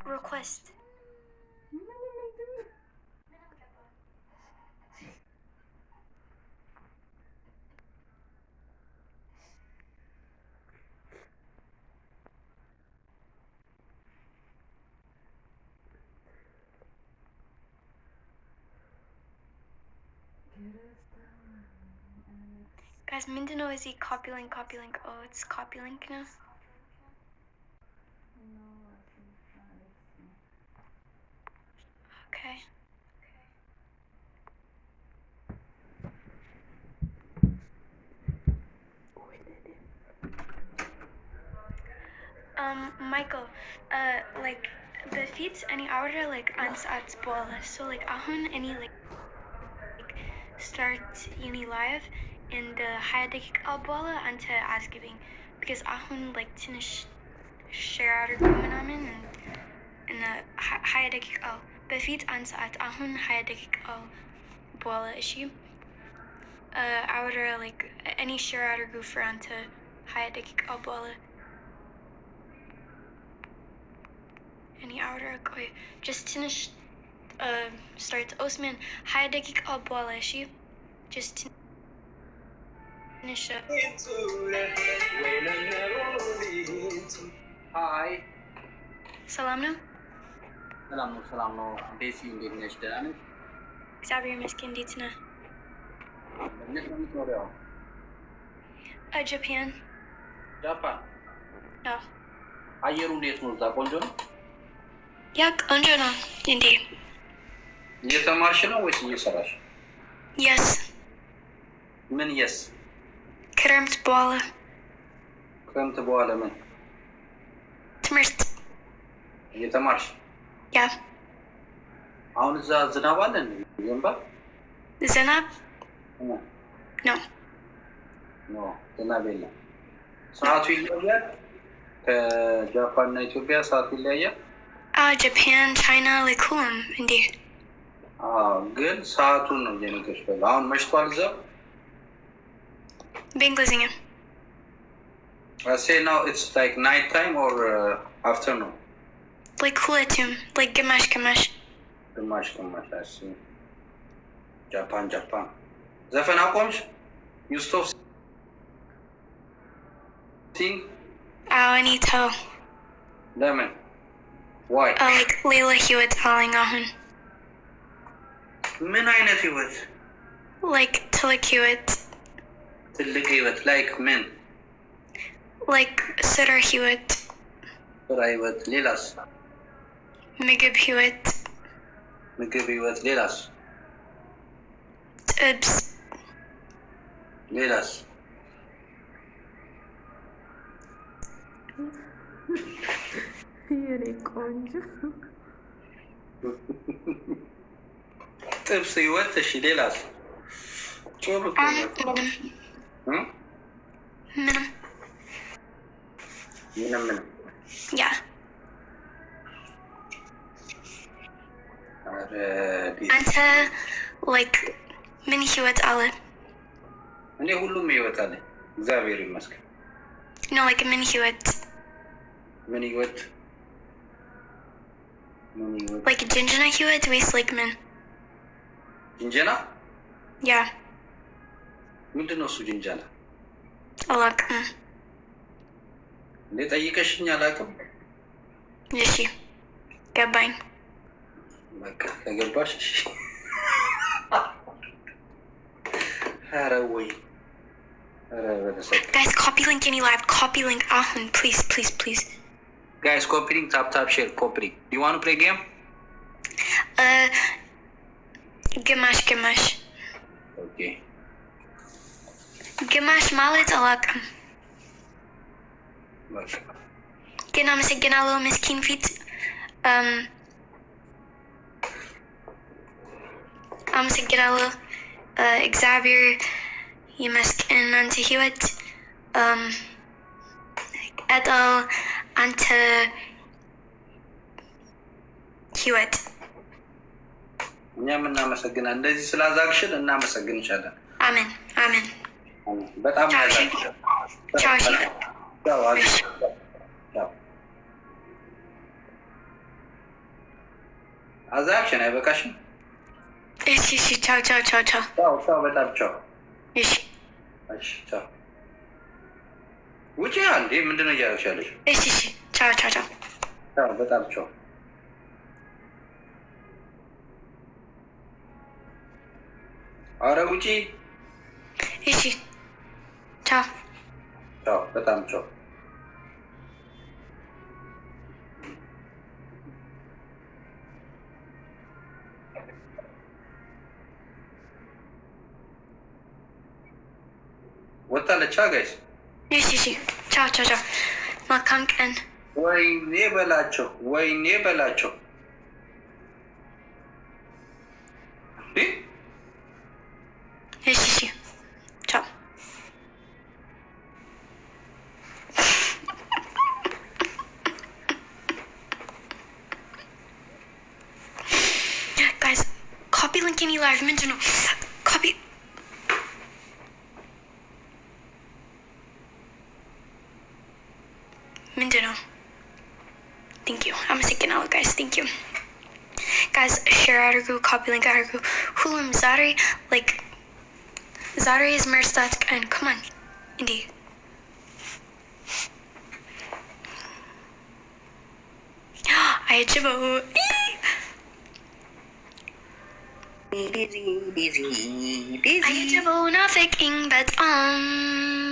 request. Guys, Mindano, is he copy link? Oh, it's copy link now. Okay. Michael, like, በፊት እኔ አውራ like አንድ ሰዓት በኋላ so like አሁን እኔ like start uni live and 20 ደቂቃ በኋላ አንተ አስገቢኝ because አሁን like ትንሽ share አድርጉ ምናምን እና 20 ደቂቃ በፊት አንድ ሰዓት አሁን 20 ደቂቃ በኋላ እሺ አውራ like እኔ share አድርጉ for አንተ 20 ደቂቃ በኋላ any outer okay just finish start Osman 20 دقيقة بوالا شي just finish Hi سلامنا سلامنا بيسي እንዴት ነሽ ደህና ነሽ እግዚአብሔር ይመስገን እንዴት ነህ እንዴት ነው የምትኖሪው ጃፓን አዎ አየሩ እንዴት ነው እዛ ቆንጆ ነው ያ ቆንጆ ነው እንዴ እየተማርሽ ነው ወይስ እየሰራሽ yes ምን yes ክረምት በኋላ ምን ትምህርት እየተማርሽ ያ አሁን እዛ ዝናብ አለ እንዴ ዝናብ ነው ዝናብ የለም ሰዓቱ ይለያል ከጃፓን እና ኢትዮጵያ ሰዓቱ ይለያል Japan, China, like ሁሉም እንዴ ግን ሰዓቱን ነው የነገርሽ አሁን መሽቷል እዛ በእንግሊዝኛ I say now it's like night time or afternoon like ሁለቱም like ግማሽ I see ጃፓን ዘፈን አቆምሽ you stop sing እኔ ተው ለምን why like ሌላ ህይወት አለኝ አሁን ምን አይነት ህይወት like ትልቅ ህይወት like ምን like ስራ ህይወት ሌላስ ምግብ ህይወት ሌላስ ጥብስ ሌላስ የኔ ቆንጆ ጥብስ ህይወት እሺ ሌላስ ምንም ያ አንተ like ምን ህይወት አለ እኔ ሁሉም ህይወት አለ እግዚአብሔር ይመስገን no like ምን ህይወት like ጅንጀና ህይወት ወይስ like ምን ጅንጀና ያ ምንድን ነው እሱ ጅንጀና አላውቅም እንዴ ጠይቀሽኝ አላውቅም እሺ ገባኝ በቃ ከገባሽ እሺ ኧረ ወይ guys copy link any live copy link ahun please guys copy link tap share copy link do you want to play game ግማሽ okay ግማሽ ማለት አላውቅም ግን አመሰግናለሁ ምስኪን ፊት አመሰግናለሁ እግዚአብሔር ይመስገን አንተ ህይወት ቀጠል አንተ ህይወት እኛም እናመሰግናለን እንደዚህ ስላዛግሽን እናመሰግንሻለን አሜን በጣም ቻው አዛክሽን አይበቃሽም? እሺ ቻው ቻው ቻው ቻው ቻው በጣም ቻው። እሺ ቻው። ውጪ አንዴ ምንድን ነው እያደረግሽ ያለሽ? እሺ ቻው ቻው ቻው ቻው በጣም ቻው። አረ ውጪ። እሺ ቻው ቻው በጣም ቻው። ወጣለች ጋይስ። እሺ ቻው ቻው ቻው። መልካም ቀን። ወይኔ በላቸው፣ ወይኔ በላቸው። እሺ ቻው። ጋይስ ኮፒ ሊንክ ኒ ላይቭ ምንድን ነው? ኮፒ ምንድን ነው? ቴንክ ዩ አመሰግናለሁ ጋይስ። ቴንክ ዩ ጋይስ። ሼር አድርጉ፣ ኮፒ ሊንክ አድርጉ። ሁሉም ዛሬ ላይክ ዛሬ የመርሳት ቀን ከማን እንዴ አይችበው አይችበው ናፍቂኝ በጣም